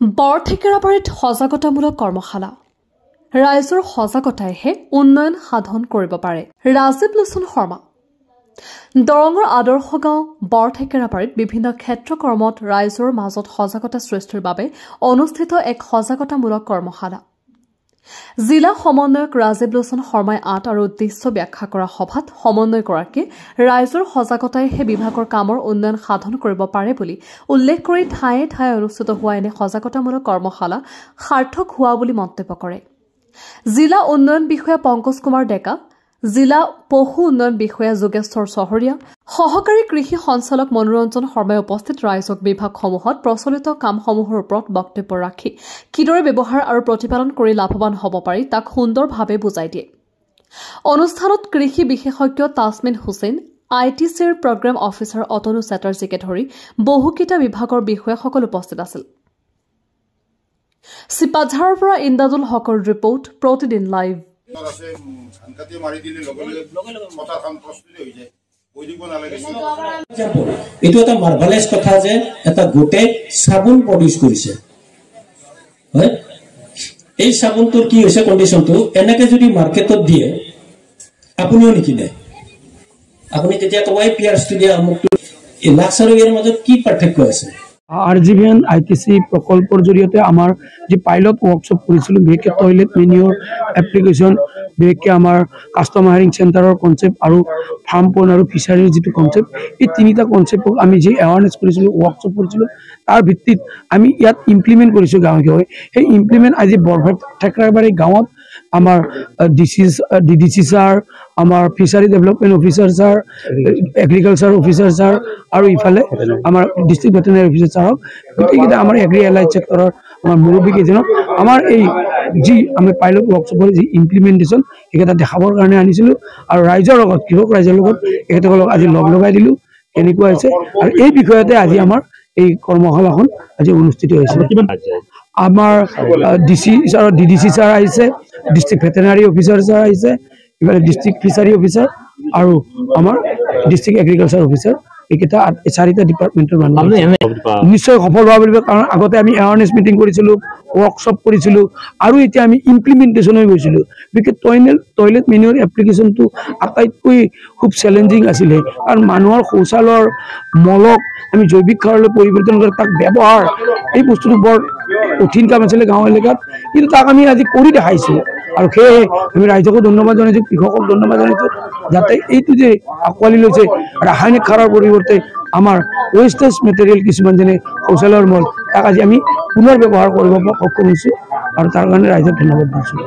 বৰঠেকেৰাবাৰীত সজাগতামূলক কৰ্মশালা ৰাইজৰ সজাগতাইহে উন্নয়ন সাধন কৰিব পাৰে। ৰাজীৱ লোচন শৰ্মা দৰঙৰ আদৰ্শ গাঁও বৰঠেকেৰাবাৰীত বিভিন্ন ক্ষেত্ৰকৰ্মত ৰাইজৰ মাজত সজাগতা সৃষ্টিৰ বাবে অনুষ্ঠিত এক সজাগতামূলক কৰ্মশালা। জিলা সমন্বয়ক ৰাজীৱ লোচন শৰ্মাই আঁত আৰু উদ্দেশ্য ব্যাখ্যা কৰা সভাত সমন্বয়গৰাকীয়ে ৰাইজৰ সজাগতাইহে বিভাগৰ কামৰ উন্নয়ন সাধন কৰিব পাৰে বুলি উল্লেখ কৰি ঠায়ে ঠায়ে অনুষ্ঠিত হোৱা এনে সজাগতামূলক কৰ্মশালা সাৰ্থক হোৱা বুলি মন্তব্য কৰে। জিলা উন্নয়ন বিষয়া পংকজ কুমাৰ ডেকা, জিলা পশু উন্নয়ন বিষয়া যোগেশ্বৰ চহৰীয়া, সহকাৰী কৃষি সঞ্চালক মনোৰঞ্জন শৰ্মাই উপস্থিত ৰাইজক বিভাগসমূহত প্ৰচলিত কামসমূহৰ ওপৰত বক্তব্য ৰাখি কিদৰে ব্যৱহাৰ আৰু প্ৰতিপালন কৰি লাভৱান হ'ব পাৰি তাক সুন্দৰভাৱে বুজাই দিয়ে। অনুষ্ঠানত কৃষি বিশেষজ্ঞ তাছমিন হুছেইন, ITCৰ প্ৰগ্ৰাম অফিচাৰ অতনু চেটাৰ্জীকে ধৰি বহুকেইটা বিভাগৰ বিষয়াসকল উপস্থিত আছিল। চিপাঝাৰৰ পৰা ইন্দাদুল হকৰ ৰিপৰ্ট, প্ৰতিদিন লাইভ। এইটো এটা মাৰ্ভেলাইজ কথা যে এটা গোটে চাবোন প্ৰডিউচ কৰিছে। হয়, এই চাবোনটোৰ কি হৈছে কণ্ডিশ্যনটো, এনেকে যদি মাৰ্কেটত দিয়ে আপুনিও নিকিনে। আপুনি তেতিয়া কয় পিয়াৰ ষ্টুডিয়া আমুকটো, এই লাক্স আৰু ইয়াৰ মাজত কি পাৰ্থক্য আছে? RGVN ITC প্ৰকল্পৰ জৰিয়তে আমাৰ যি পাইলট ৱৰ্কশ্বপ কৰিছিলোঁ, বিশেষকৈ টয়লেট মেনিয়ৰ এপ্লিকেশ্যন, বিশেষকৈ আমাৰ কাষ্টমাৰ হায়াৰিং চেণ্টাৰৰ কনচেপ্ট আৰু ফাৰ্ম পইণ্ট আৰু ফিচাৰীৰ যিটো কনচেপ্ট, এই তিনিটা কনচেপ্টক আমি যি এৱাৰনেছ কৰিছিলোঁ, ৱৰ্কশ্বপ কৰিছিলোঁ, তাৰ ভিত্তিত আমি ইয়াত ইমপ্লিমেণ্ট কৰিছোঁ গাঁৱে গাঁৱে। সেই ইমপ্লিমেণ্ট আজি বৰঠেকেৰাবাৰী গাঁৱত আমাৰ DDC ছাৰ, আমাৰ fishery development officer sir, agriculture officer sir আৰু ইফালে আমাৰ ডিষ্ট্ৰিক্ট ভেটেনাৰী অফিচাৰ ছাৰক, গোটেইকেইটা আমাৰ এগ্ৰি এলাইড ছেক্টৰৰ আমাৰ মুৰব্বী কেইজনক আমাৰ এই যি আমি পাইলট ৱৰ্কশ্বপৰ যি ইমপ্লিমেণ্টেশ্যন সেইকেইটা দেখাবৰ কাৰণে আনিছিলোঁ আৰু ৰাইজৰ লগত, কৃষক ৰাইজৰ লগত এখেতসকলক আজি লগাই দিলোঁ। এনেকুৱা হৈছে আৰু এই বিষয়তে আজি আমাৰ এই কৰ্মশালাখন আজি অনুষ্ঠিত হৈছিল। আমাৰ DDC ছাৰ আহিছে, ডিষ্ট্ৰিক্ট ভেটেনাৰী অফিচাৰ ছাৰ আহিছে, ইফালে ডিষ্ট্ৰিক্ট ফিচাৰী অফিচাৰ আৰু আমাৰ ডিষ্ট্ৰিক্ট এগ্ৰিকালচাৰ অফিচাৰ, এইকেইটা চাৰিটা ডিপাৰ্টমেণ্টৰ মানুহ নিশ্চয় সফল হোৱা বুলি। কাৰণ আগতে আমি এৱাৰনেছ মিটিং কৰিছিলোঁ, ৱৰ্কশ্বপ কৰিছিলোঁ আৰু এতিয়া আমি ইমপ্লিমেণ্টেশ্যন হৈ গৈছিলোঁ। বিশেষকৈ টয়লেট মেনিয়ৰ এপ্লিকেশ্যনটো আটাইতকৈ খুব চেলেঞ্জিং আছিলে, কাৰণ মানুহৰ শৌচালয়ৰ মলক আমি জৈৱিক সাৰলৈ পৰিৱৰ্তন কৰি তাক ব্যৱহাৰ, এই বস্তুটো বৰ কঠিন কাম আছিলে গাঁও এলেকাত, কিন্তু তাক আমি আজি কৰি দেখাইছোঁ। আৰু সেয়েহে আমি ৰাইজকো ধন্যবাদ জনাইছোঁ, কৃষকক ধন্যবাদ জনাইছোঁ, যাতে এইটো যে আঁকোৱালি লৈছে ৰাসায়নিক সাৰৰ পৰিৱৰ্তে আমাৰ ৱেষ্টেজ মেটেৰিয়েল কিছুমান যেনে শৌচালয়ৰ মল, তাক আজি আমি পুনৰ ব্যৱহাৰ কৰিব সক্ষম হৈছোঁ আৰু তাৰ কাৰণে ৰাইজক ধন্যবাদ দিছোঁ।